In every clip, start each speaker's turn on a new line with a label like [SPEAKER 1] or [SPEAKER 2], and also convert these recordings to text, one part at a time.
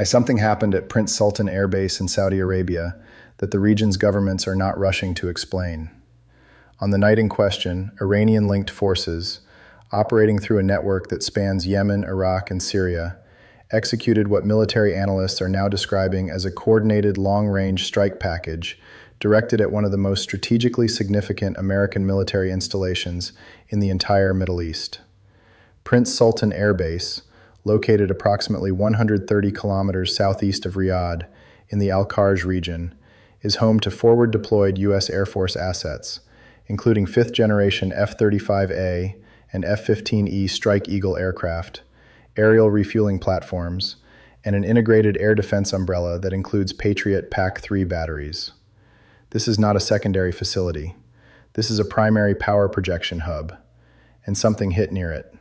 [SPEAKER 1] Something happened at Prince Sultan Air Base in Saudi Arabia that the region's governments are not rushing to explain. On the night in question, Iranian-linked forces, operating through a network that spans Yemen, Iraq, and Syria, executed what military analysts are now describing as a coordinated long-range strike package directed at one of the most strategically significant American military installations in the entire Middle East. Prince Sultan Air Base, located approximately 130 kilometers southeast of Riyadh in the Al-Kharj region, is home to forward-deployed U.S. Air Force assets, including fifth-generation F-35A and F-15E Strike Eagle aircraft, aerial refueling platforms, and an integrated air defense umbrella that includes Patriot PAC-3 batteries. This is not a secondary facility. This is a primary power projection hub, and something hit near it.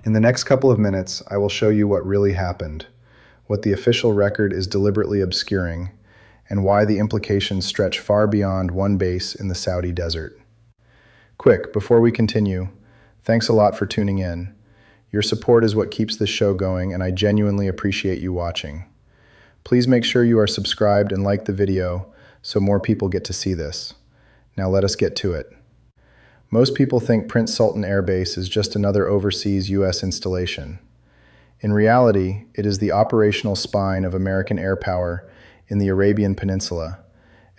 [SPEAKER 1] In the next couple of minutes, I will show you what really happened, what the official record is deliberately obscuring, and why the implications stretch far beyond one base in the Saudi desert. Quick, before we continue, thanks a lot for tuning in. Your support is what keeps this show going, and I genuinely appreciate you watching. Please make sure you are subscribed and like the video so more people get to see this. Now let us get to it. Most people think Prince Sultan Air Base is just another overseas U.S. installation. In reality, it is the operational spine of American air power in the Arabian Peninsula,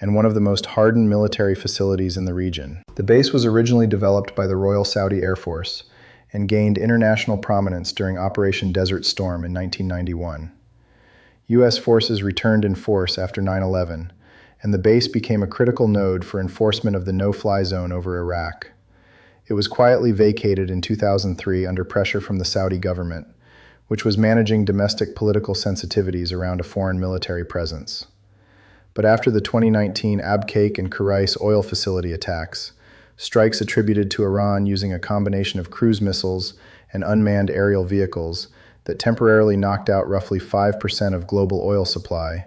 [SPEAKER 1] and one of the most hardened military facilities in the region. The base was originally developed by the Royal Saudi Air Force and gained international prominence during Operation Desert Storm in 1991. U.S. forces returned in force after 9/11, and the base became a critical node for enforcement of the no-fly zone over Iraq. It was quietly vacated in 2003 under pressure from the Saudi government, which was managing domestic political sensitivities around a foreign military presence. But after the 2019 Abqaiq and Khurais oil facility attacks, strikes attributed to Iran using a combination of cruise missiles and unmanned aerial vehicles that temporarily knocked out roughly 5% of global oil supply,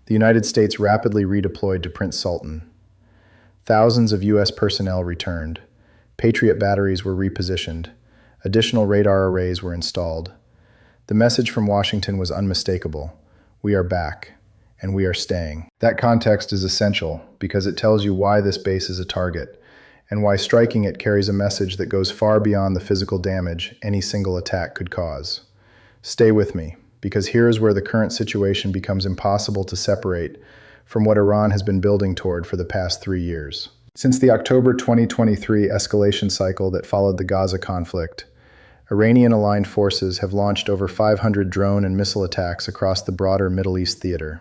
[SPEAKER 1] the United States rapidly redeployed to Prince Sultan. Thousands of U.S. personnel returned. Patriot batteries were repositioned. Additional radar arrays were installed. The message from Washington was unmistakable. We are back, and we are staying. That context is essential because it tells you why this base is a target, and why striking it carries a message that goes far beyond the physical damage any single attack could cause. Stay with me, because here is where the current situation becomes impossible to separate from what Iran has been building toward for the past 3 years. Since the October 2023 escalation cycle that followed the Gaza conflict, Iranian-aligned forces have launched over 500 drone and missile attacks across the broader Middle East theater.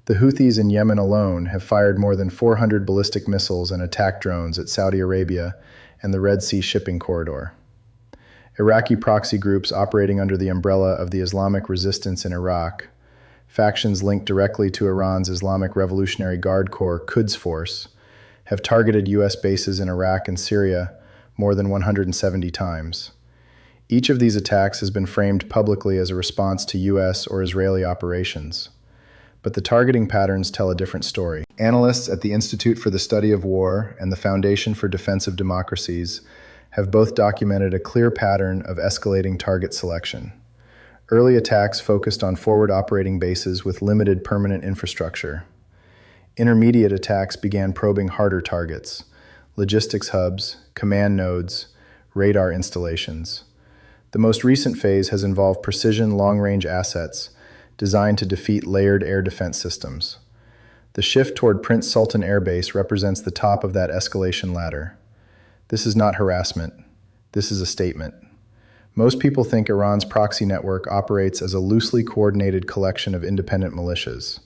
[SPEAKER 1] The Houthis in Yemen alone have fired more than 400 ballistic missiles and attack drones at Saudi Arabia and the Red Sea shipping corridor. Iraqi proxy groups operating under the umbrella of the Islamic Resistance in Iraq, factions linked directly to Iran's Islamic Revolutionary Guard Corps Quds Force, have targeted U.S. bases in Iraq and Syria more than 170 times. Each of these attacks has been framed publicly as a response to U.S. or Israeli operations. But the targeting patterns tell a different story. Analysts at the Institute for the Study of War and the Foundation for Defensive Democracies have both documented a clear pattern of escalating target selection. Early attacks focused on forward operating bases with limited permanent infrastructure. Intermediate attacks began probing harder targets, logistics hubs, command nodes, radar installations. The most recent phase has involved precision long-range assets designed to defeat layered air defense systems. The shift toward Prince Sultan Air Base represents the top of that escalation ladder. This is not harassment. This is a statement. Most people think Iran's proxy network operates as a loosely coordinated collection of independent militias.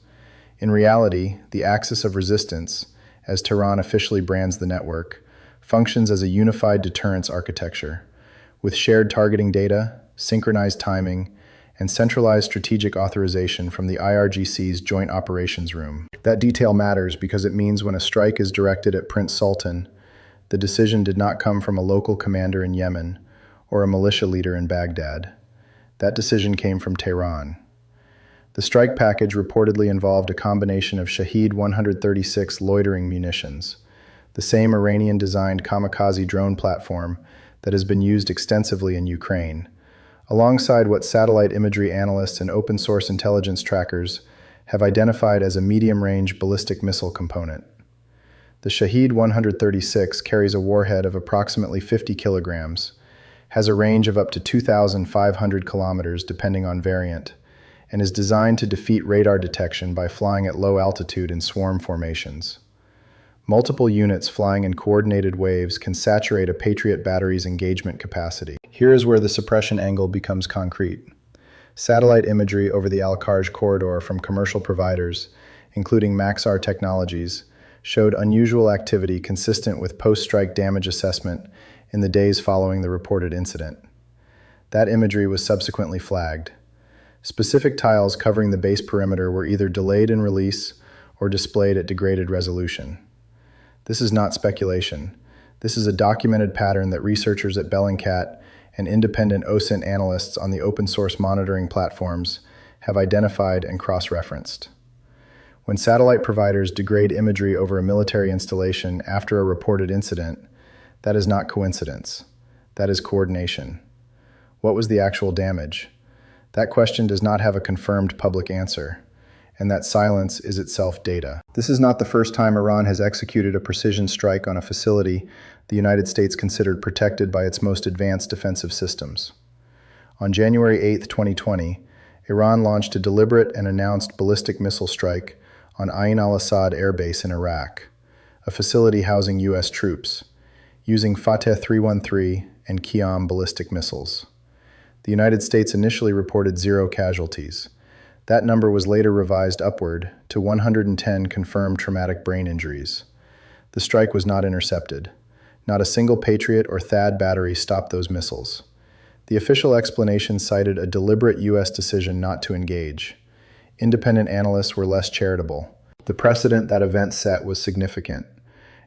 [SPEAKER 1] In reality, the axis of resistance, as Tehran officially brands the network, functions as a unified deterrence architecture, with shared targeting data, synchronized timing, and centralized strategic authorization from the IRGC's Joint Operations Room. That detail matters because it means when a strike is directed at Prince Sultan, the decision did not come from a local commander in Yemen or a militia leader in Baghdad. That decision came from Tehran. The strike package reportedly involved a combination of Shahed 136 loitering munitions, the same Iranian-designed kamikaze drone platform that has been used extensively in Ukraine, alongside what satellite imagery analysts and open-source intelligence trackers have identified as a medium-range ballistic missile component. The Shahed 136 carries a warhead of approximately 50 kilograms, has a range of up to 2,500 kilometers depending on variant, and is designed to defeat radar detection by flying at low altitude in swarm formations. Multiple units flying in coordinated waves can saturate a Patriot battery's engagement capacity. Here is where the suppression angle becomes concrete. Satellite imagery over the Al-Kharj corridor from commercial providers, including Maxar Technologies, showed unusual activity consistent with post-strike damage assessment in the days following the reported incident. That imagery was subsequently flagged. Specific tiles covering the base perimeter were either delayed in release or displayed at degraded resolution. This is not speculation. This is a documented pattern that researchers at Bellingcat and independent OSINT analysts on the open-source monitoring platforms have identified and cross-referenced. When satellite providers degrade imagery over a military installation after a reported incident, that is not coincidence. That is coordination. What was the actual damage? That question does not have a confirmed public answer, and that silence is itself data. This is not the first time Iran has executed a precision strike on a facility the United States considered protected by its most advanced defensive systems. On January 8, 2020, Iran launched a deliberate and announced ballistic missile strike on Ain al-Assad Air Base in Iraq, a facility housing U.S. troops, using Fateh 313 and Qiyam ballistic missiles. The United States initially reported 0 casualties. That number was later revised upward to 110 confirmed traumatic brain injuries. The strike was not intercepted. Not a single Patriot or THAAD battery stopped those missiles. The official explanation cited a deliberate U.S. decision not to engage. Independent analysts were less charitable. The precedent that event set was significant.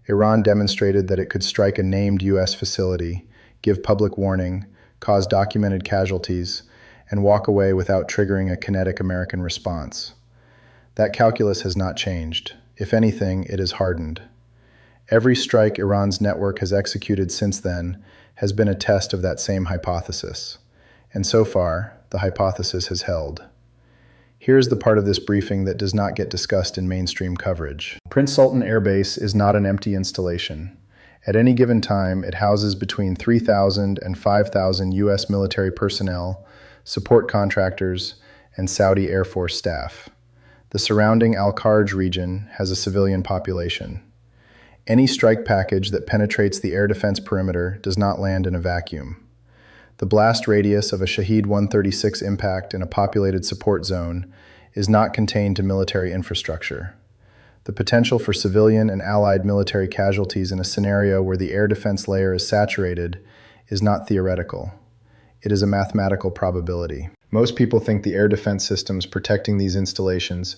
[SPEAKER 1] Iran demonstrated that it could strike a named U.S. facility, give public warning, cause documented casualties, and walk away without triggering a kinetic American response. That calculus has not changed. If anything, it has hardened. Every strike Iran's network has executed since then has been a test of that same hypothesis. And so far, the hypothesis has held. Here's the part of this briefing that does not get discussed in mainstream coverage. Prince Sultan Air Base is not an empty installation. At any given time, it houses between 3,000 and 5,000 U.S. military personnel, support contractors, and Saudi Air Force staff. The surrounding Al-Kharj region has a civilian population. Any strike package that penetrates the air defense perimeter does not land in a vacuum. The blast radius of a Shahed 136 impact in a populated support zone is not contained to military infrastructure. The potential for civilian and allied military casualties in a scenario where the air defense layer is saturated is not theoretical. It is a mathematical probability. Most people think the air defense systems protecting these installations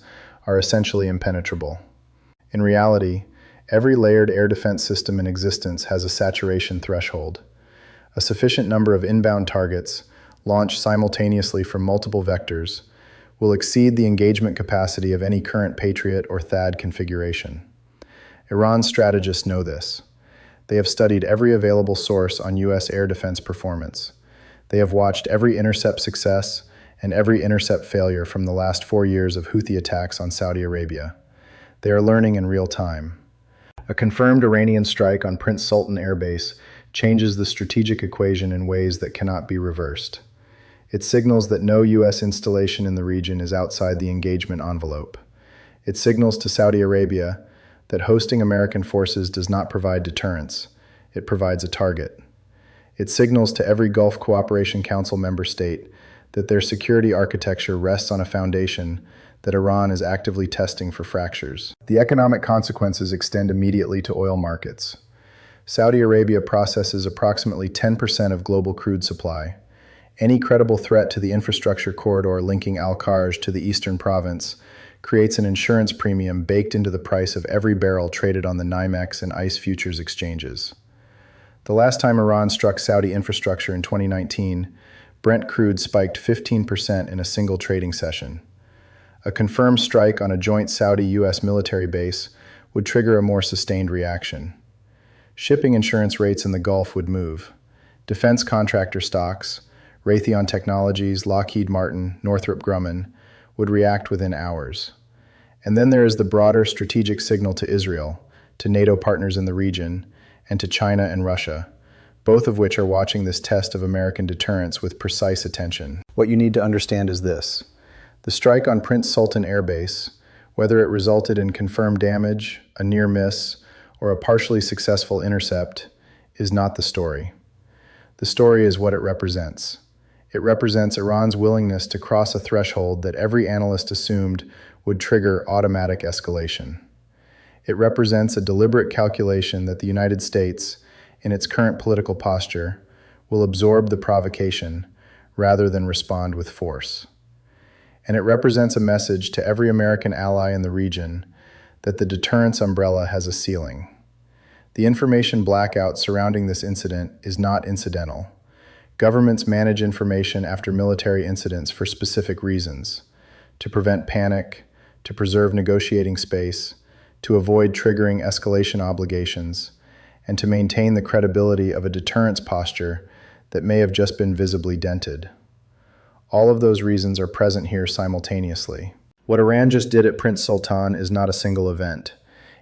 [SPEAKER 1] are essentially impenetrable. In reality, every layered air defense system in existence has a saturation threshold. A sufficient number of inbound targets, launched simultaneously from multiple vectors, will exceed the engagement capacity of any current Patriot or THAAD configuration. Iran's strategists know this. They have studied every available source on U.S. air defense performance. They have watched every intercept success and every intercept failure from the last 4 years of Houthi attacks on Saudi Arabia. They are learning in real time. A confirmed Iranian strike on Prince Sultan Air Base changes the strategic equation in ways that cannot be reversed. It signals that no U.S. installation in the region is outside the engagement envelope. It signals to Saudi Arabia that hosting American forces does not provide deterrence. It provides a target. It signals to every Gulf Cooperation Council member state that their security architecture rests on a foundation that Iran is actively testing for fractures. The economic consequences extend immediately to oil markets. Saudi Arabia processes approximately 10% of global crude supply. Any credible threat to the infrastructure corridor linking Al-Kharj to the eastern province creates an insurance premium baked into the price of every barrel traded on the NYMEX and ICE futures exchanges. The last time Iran struck Saudi infrastructure in 2019, Brent crude spiked 15% in a single trading session. A confirmed strike on a joint Saudi-U.S. military base would trigger a more sustained reaction. Shipping insurance rates in the Gulf would move. Defense contractor stocks, Raytheon Technologies, Lockheed Martin, Northrop Grumman would react within hours. And then there is the broader strategic signal to Israel, to NATO partners in the region, and to China and Russia, both of which are watching this test of American deterrence with precise attention. What you need to understand is this. The strike on Prince Sultan Air Base, whether it resulted in confirmed damage, a near miss, or a partially successful intercept, is not the story. The story is what it represents. It represents Iran's willingness to cross a threshold that every analyst assumed would trigger automatic escalation. It represents a deliberate calculation that the United States, in its current political posture, will absorb the provocation rather than respond with force. And it represents a message to every American ally in the region that the deterrence umbrella has a ceiling. The information blackout surrounding this incident is not incidental. Governments manage information after military incidents for specific reasons: to prevent panic, to preserve negotiating space, to avoid triggering escalation obligations, and to maintain the credibility of a deterrence posture that may have just been visibly dented. All of those reasons are present here simultaneously. What Iran just did at Prince Sultan is not a single event.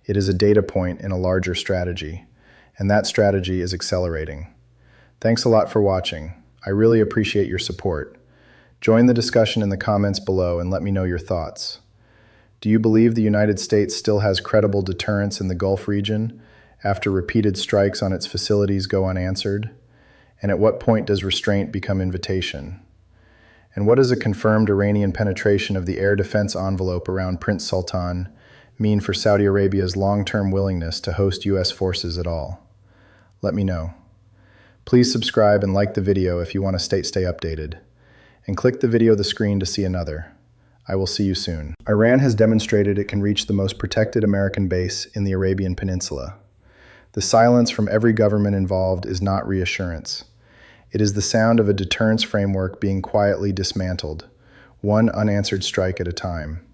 [SPEAKER 1] It is a data point in a larger strategy, and that strategy is accelerating. Thanks a lot for watching. I really appreciate your support. Join the discussion in the comments below and let me know your thoughts. Do you believe the United States still has credible deterrence in the Gulf region after repeated strikes on its facilities go unanswered? And at what point does restraint become invitation? And what does a confirmed Iranian penetration of the air defense envelope around Prince Sultan mean for Saudi Arabia's long-term willingness to host U.S. forces at all? Let me know. Please subscribe and like the video if you want to stay updated. And click the video on the screen to see another. I will see you soon. Iran has demonstrated it can reach the most protected American base in the Arabian Peninsula. The silence from every government involved is not reassurance. It is the sound of a deterrence framework being quietly dismantled, one unanswered strike at a time.